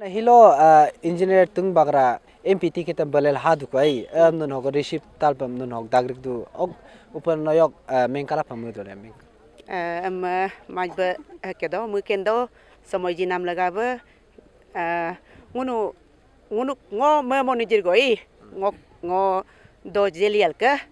Hilo engineer tung bagra MPT kita balel hadu ko ay nun hog receipt talpam nun hog dagrik du og upar noyok mengkala pamu do ne meng majba kedo mukendo samoji nam lagabe ngunu ngunu ngo me monijir goi ngo do jelial ka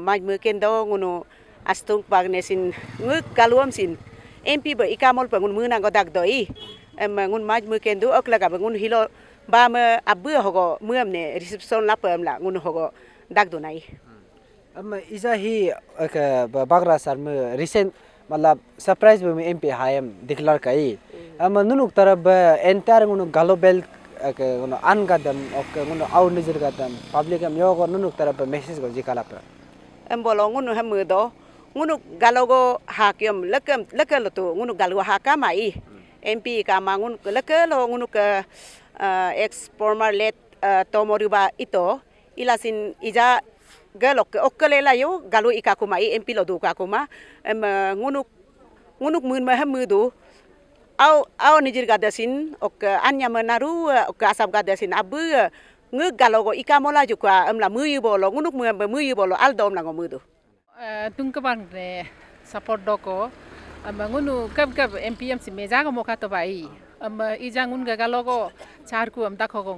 maj mukendo ngunu astung bagnesin nguk kaluam sin MP ba ikamol pa ngun muna go dag doi ngun maj mukendo ok lagabe ngun hilo ba me abu hogo muam ne reception lapam la ngun hogo dag do nai इजा ही Bagra sir में recent मतलब surprise में MP हायम declare कई नुनुक तरफ entire गुनो गालो bell गुनो अन गदम okay गुनो आउ निजर गदम public हम यो गो नुनुक तरफ मैसेज गो जिकाला पे बोलो गुनो हम दो गुनो गालो गो हाकियम लकल तो गुनो गालो हाका माई एमपी का मांगुन लकल गुनो का एक्स फॉर्मर लेट तोमोरुबा इतो इलासिन इजा galok okkale la yo galo ikakuma I MP lo du kakuma ngunuk mun ma hamudu au nijir gadasin ok anya menaru ok asab gadasin abu ngu galo go ikamola juga la muyu bolo ngunuk muyu bolo aldom la ngomudu tungkabang ne support doko ngunu kab MPM si meja go mokato bai ijangun galo go charku dakho go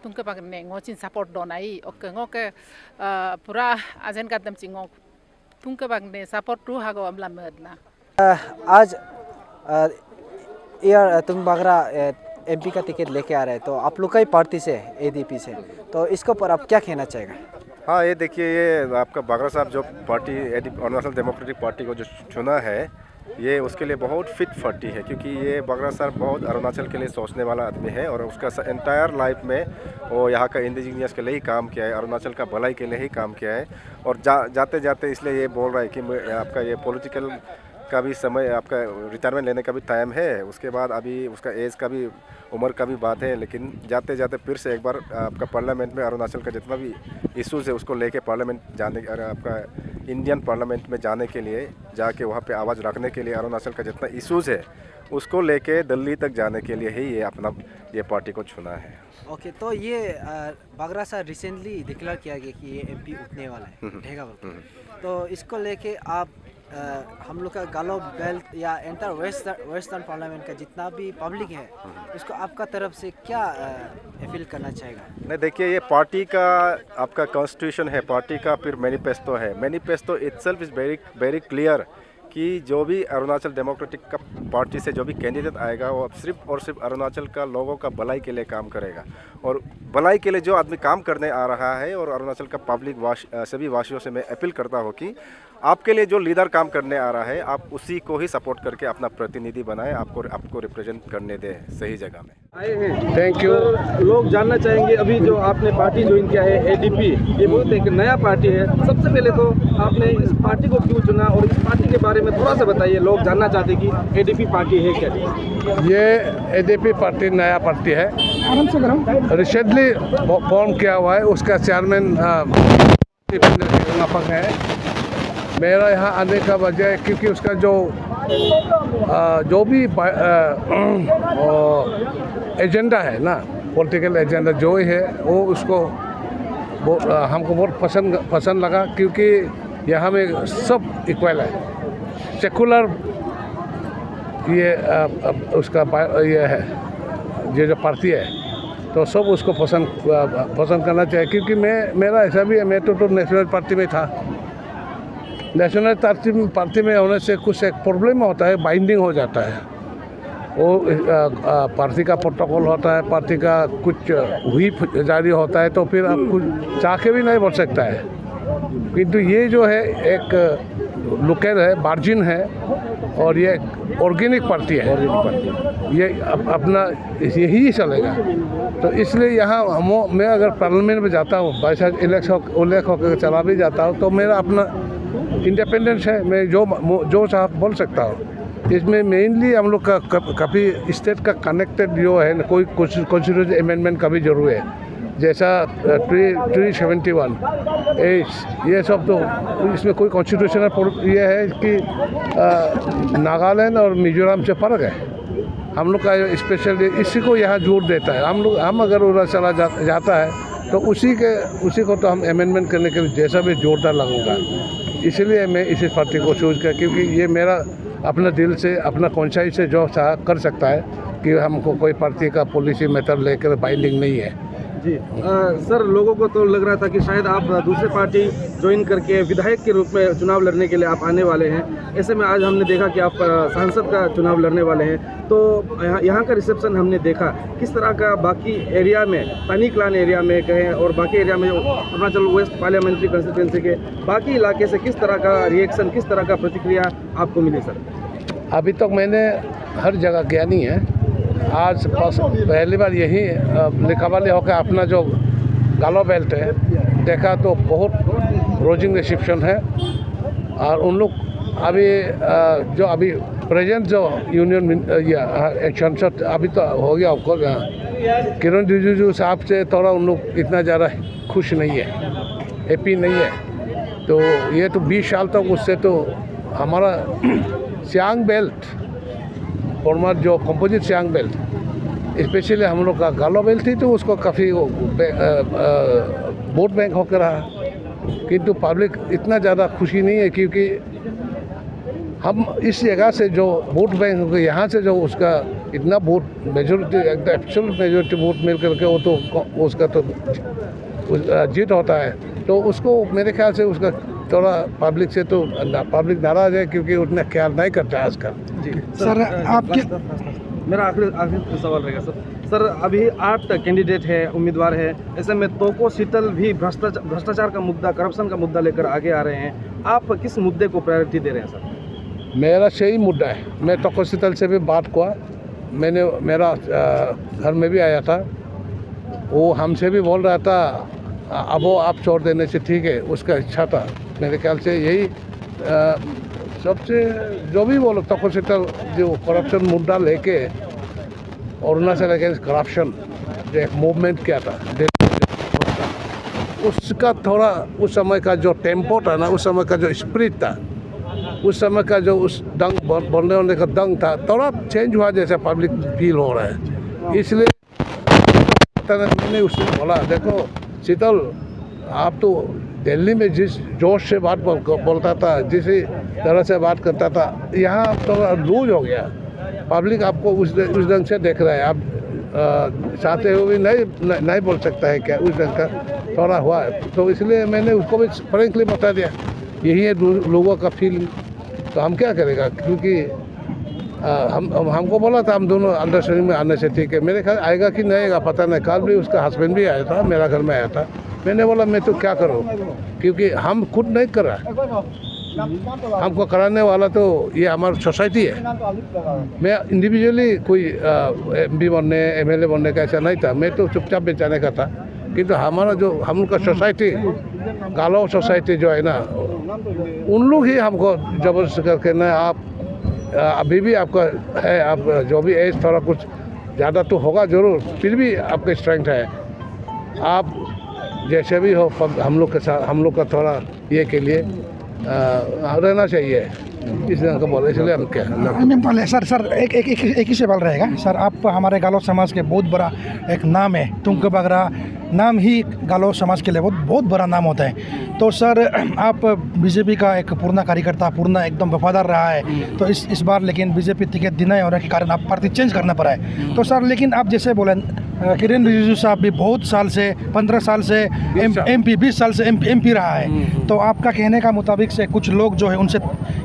tungkabang ne ngocin support donai ok ngoke pura ajen kadam cingok tungkabang ne support tu hago amla medna आज यार तुम Bagra MP का ticket लेके आ रहे हैं तो आप लोग कई पार्टी से एडीपी से तो इसको पर आप क्या कहना चाहेगा हाँ ये देखिए ये आपका बागरा साहब जो पार्टी अरुणाचल डेमोक्रेटिक पार्टी को जो चुना है ये उसके लिए बहुत फिट पार्टी है क्योंकि ये बागरा साहब बहुत अरुणाचल के लिए सोचने वाला आदमी है और उसका एंटायर लाइफ में वो यहाँ का इंडिजिनियस के लिए ही काम किया है अरुणाचल का भलाई के लिए ही काम किया है और जाते जाते इसलिए ये बोल रहा है कि आपका ये पॉलिटिकल का भी समय आपका रिटायरमेंट लेने का भी टाइम है उसके बाद अभी उसका एज का भी उम्र का भी बात है लेकिन जाते जाते फिर से एक बार आपका पार्लियामेंट में अरुणाचल का जितना भी इश्यूज़ है उसको लेके पार्लियामेंट जाने और आपका इंडियन पार्लियामेंट में जाने के लिए जाके वहाँ पे आवाज़ रखने के लिए अरुणाचल का जितना इश्यूज़ है उसको लेके दिल्ली तक जाने के लिए ही ये अपना ये पार्टी को चुना है ओके तो ये बागरा सा रिसेंटली डिक्लेयर किया गया कि ये एमपी उठने वाला है ढेगा तो इसको लेके आप हम लोग का गालो बेल्ट या एंटर वेस्टर्न पार्लियामेंट का जितना भी पब्लिक है उसको आपका तरफ से क्या अपील करना चाहेगा नहीं देखिए ये पार्टी का आपका कॉन्स्टिट्यूशन है पार्टी का फिर मैनिफेस्टो है manifesto itself is very clear कि जो भी अरुणाचल डेमोक्रेटिक का पार्टी से जो भी कैंडिडेट आएगा वो सिर्फ और सिर्फ अरुणाचल का लोगों का भलाई के लिए काम करेगा और भलाई के लिए जो आदमी काम करने आ रहा है और अरुणाचल का पब्लिक सभी वासियों से मैं अपील करता हूँ कि आपके लिए जो लीडर काम करने आ रहा है आप उसी को ही सपोर्ट करके अपना प्रतिनिधि बनाएं आपको रिप्रेजेंट करने दें सही जगह में थैंक यू लोग जानना चाहेंगे अभी जो आपने पार्टी ज्वाइन किया है एडीपी ये बहुत एक नया पार्टी है सबसे पहले तो आपने इस पार्टी को क्यों चुना और इस पार्टी के बारे में थोड़ा सा बताइए लोग जानना चाहते कि एडीपी पार्टी है क्या ये एडीपी पार्टी नया पार्टी है रिसेंटली फॉर्म किया हुआ है उसका चेयरमैन है मेरा यहाँ आने का वजह है क्योंकि उसका जो भी एजेंडा है ना पॉलिटिकल एजेंडा जो ही है वो उसको हमको बहुत पसंद लगा क्योंकि यहाँ में सब इक्वल है सेकुलर ये उसका ये है ये जो पार्टी है तो सब उसको पसंद करना चाहिए क्योंकि मेरा ऐसा भी है मैं तो नेशनल पार्टी में था नेशनल पार्टी में होने से कुछ एक प्रॉब्लम होता है बाइंडिंग हो जाता है वो पार्टी का प्रोटोकॉल होता है पार्टी का कुछ व्हीप जारी होता है तो फिर आप कुछ चाह के भी नहीं बोल सकता है किंतु ये जो है एक लोकल है मार्जिन है और ये ऑर्गेनिक पार्टी है ये अपना यही चलेगा तो इसलिए यहाँ मैं अगर पार्लियामेंट में जाता हूँ बाई चांस इलेक्शन होकर चला भी जाता हूँ तो मेरा अपना इंडिपेंडेंस है मैं जो चाह बोल सकता हूँ इसमें मेनली हम लोग का काफ़ी स्टेट का कनेक्टेड जो है कोई कॉन्स्टिट्यूशन अमेंडमेंट का भी जरूर है जैसा 371 ये सब तो इसमें कोई कॉन्स्टिट्यूशनल ये है कि नागालैंड और मिजोरम से फ़र्क है हम लोग का स्पेशल इसी को यहाँ जोड़ देता है। हम अगर उधर चला जाता है तो उसी को तो हम अमेंडमेंट करने के लिए जैसा भी जोरदार लगूंगा। इसलिए मैं इसी पार्टी को चूज किया, क्योंकि ये मेरा अपना दिल से, अपना कॉन्शियस से जो चाह कर सकता है कि हमको कोई पार्टी का पॉलिसी मेथड लेकर बाइंडिंग नहीं है। जी सर, लोगों को तो लग रहा था कि शायद आप दूसरे पार्टी ज्वाइन करके विधायक के रूप में चुनाव लड़ने के लिए आप आने वाले हैं। ऐसे में आज हमने देखा कि आप सांसद का चुनाव लड़ने वाले हैं। तो यहाँ का रिसेप्शन हमने देखा किस तरह का बाकी एरिया में, पानी क्लान एरिया में कहें और बाकी एरिया में अरुणाचल वेस्ट पार्लियामेंट्री कंस्टिट्यूंसी के बाकी इलाके से किस तरह का रिएक्शन, किस तरह का प्रतिक्रिया आपको मिली सर? अभी तक मैंने हर जगह गया नहीं है, आज पहली बार यही लिखावाली होकर अपना जो गालो बेल्ट है देखा तो बहुत रोजिंग रिसेप्शन है। और उन लोग अभी प्रेजेंट जो यूनियन संसद अभी तो हो गया आपको, किरण रिजिजू साहब से थोड़ा उन लोग इतना ज़्यादा खुश नहीं है, हैप्पी नहीं है। तो ये तो 20 साल तक उससे तो हमारा सियांग बेल्ट फॉर्मर जो कंपोजिट सियांग बेल्ट, स्पेशली हम लोग का गालो बेल्ट थी तो उसको काफ़ी वोट बैंक होकर रहा, किंतु पब्लिक इतना ज़्यादा खुशी नहीं है, क्योंकि हम इस जगह से जो वोट बैंक हो यहाँ से जो उसका इतना vote majority, absolute majority vote मिल करके वो तो उसका तो जीत होता है। तो उसको मेरे ख्याल से उसका थोड़ा पब्लिक से तो पब्लिक नाराज़ है, क्योंकि उतना ख्याल नहीं करता है आजकल। जी सर, आपके मेरा आखिरी सवाल रहेगा सर, अभी 8 कैंडिडेट है, उम्मीदवार है, ऐसे में तोको शीतल भी भ्रष्टाचार का मुद्दा, करप्शन का मुद्दा लेकर आगे आ रहे हैं। आप किस मुद्दे को प्रायोरिटी दे रहे हैं सर? मेरा सही मुद्दा है। मैं तोको शीतल से भी बात हुआ, मैंने मेरा घर में भी आया था, वो हमसे भी बोल रहा था अब वो आप छोड़ देने से ठीक है, उसका इच्छा था। मेरे ख्याल से यही सबसे जो भी बोलो तोको शीतल जो करप्शन मुद्दा लेके अरुणाचल अगेंस्ट करप्शन जो एक मूवमेंट किया था, उसका थोड़ा उस समय का जो टेम्पो था ना, उस समय का जो स्पिरिट था, उस समय का जो उस दंग बोलने वाले का दंग था, थोड़ा चेंज हुआ जैसा पब्लिक फील हो रहा है। इसलिए मैंने उससे बोला, देखो शीतल, आप तो दिल्ली में जिस जोश से बात बोलता था, जिस तरह से बात करता था, यहाँ आप थोड़ा लूज हो गया। पब्लिक आपको उस ढंग से देख रहा है, आप चाहते हुए भी नहीं बोल सकता है क्या, उस ढंग का थोड़ा हुआ है। तो इसलिए मैंने उसको भी फ्रेंकली बता दिया, यही है लोगों का फीलिंग। तो हम क्या करेगा, क्योंकि हमको बोला था हम दोनों अंडरस्टैंडिंग में आने से ठीक है। मेरे ख्याल आएगा कि नहीं आएगा पता नहीं। कल भी उसका हस्बैंड भी आया था, मेरा घर में आया था। मैंने बोला मैं तो क्या करूं, क्योंकि हम खुद नहीं कर रहा, हमको कराने वाला तो ये हमारी सोसाइटी है। मैं इंडिविजुअली कोई MP बनने, MLA बनने का ऐसा नहीं था, मैं तो चुपचाप बेचाने का था। किंतु हमारा जो हम लोग का सोसाइटी, गालो सोसाइटी जो है ना, उन लोग ही हमको जबरदस्ती करके ना, आप अभी भी आपका है, आप जो भी एज थोड़ा कुछ ज़्यादा तो होगा ज़रूर, फिर भी आपका स्ट्रेंथ है, आप जैसे भी हो हम लोग के साथ, हम लोग का थोड़ा ये के लिए रहना चाहिए, इस तरह का बोले। इसलिए हम क्या सर एक ही सवाल रहेगा सर। आप हमारे गालो समाज के बहुत बड़ा एक नाम है, तुंग बगरा नाम ही गालो समाज के लिए बहुत बड़ा नाम होता है। तो सर आप बीजेपी का एक पूर्ण कार्यकर्ता, पूर्ण एकदम वफादार रहा है, तो इस बार लेकिन बीजेपी टिकट देना होने के कारण आप पार्टी चेंज करना पड़ा है। तो सर लेकिन आप जैसे बोले, किरण रिजिजू साहब भी बहुत साल से, 15 साल से MP, 20 साल से MP रहा है। तो आपका कहने का मुताबिक से कुछ लोग जो है उनसे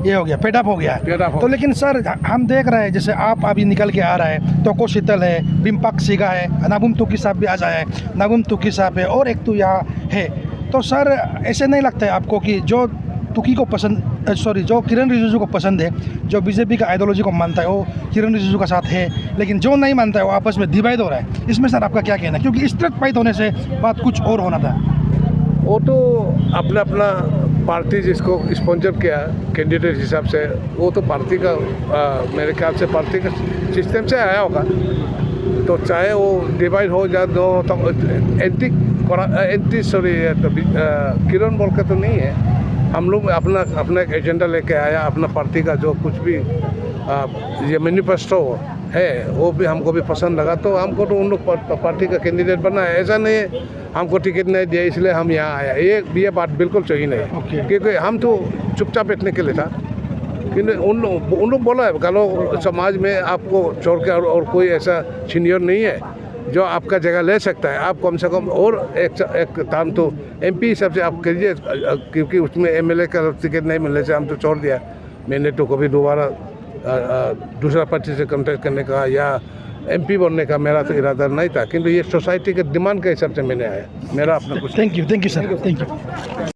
ये हो गया, फेडअप हो गया है। तो लेकिन सर हम देख रहे हैं, जैसे आप अभी निकल के आ रहा है, तोको शीतल है, बिम्पाक सिगा है, नागुम तुकी साहब भी आ जाए है, नागुम तुकी साहब है, और एक तो यहाँ है। तो सर ऐसे नहीं लगता है आपको कि जो तुकी को पसंद, जो किरण रिजिजू को पसंद है, जो बीजेपी का आइडियोलॉजी को मानता है, वो किरण रिजिजू का साथ है, लेकिन जो नहीं मानता है वो आपस में डिवाइड हो रहा है। इसमें सर आपका क्या कहना है? क्योंकि स्ट्रेट फाइट होने से बात कुछ और होना था। वो तो अपना अपना पार्टी जिसको स्पॉन्सर किया कैंडिडेट हिसाब से, वो तो पार्टी का मेरे ख्याल से पार्टी के सिस्टम से आया होगा। तो चाहे वो डिवाइड हो जाए दो, तो एंटी किरण बोल के तो नहीं है, हम लोग अपना अपना एक एजेंडा लेके आया, अपना पार्टी का जो कुछ भी ये मैनिफेस्टो है वो भी हमको भी पसंद लगा, तो हमको तो उन लोग पार्टी का कैंडिडेट बना है। ऐसा नहीं है हमको टिकट नहीं दिया इसलिए हम यहाँ आए, ये बात बिल्कुल सही नहीं, क्योंकि हम तो चुपचाप बैठने के लिए था। क्योंकि उन लोग बोला है गालो समाज में आपको छोड़ के और कोई ऐसा सीनियर नहीं है जो आपका जगह ले सकता है। आप कम से कम और एक टाइम तो MP हिसाब से आप करिए, क्योंकि उसमें MLA का टिकट नहीं मिलने से हम तो छोड़ दिया। मैंने तो कभी दोबारा दूसरा पार्टी से कॉन्टेक्ट करने का या MP बनने का मेरा तो इरादा नहीं था, किंतु ये सोसाइटी के डिमांड के हिसाब से मैंने आया, मेरा अपना कुछ। Thank you sir, thank you.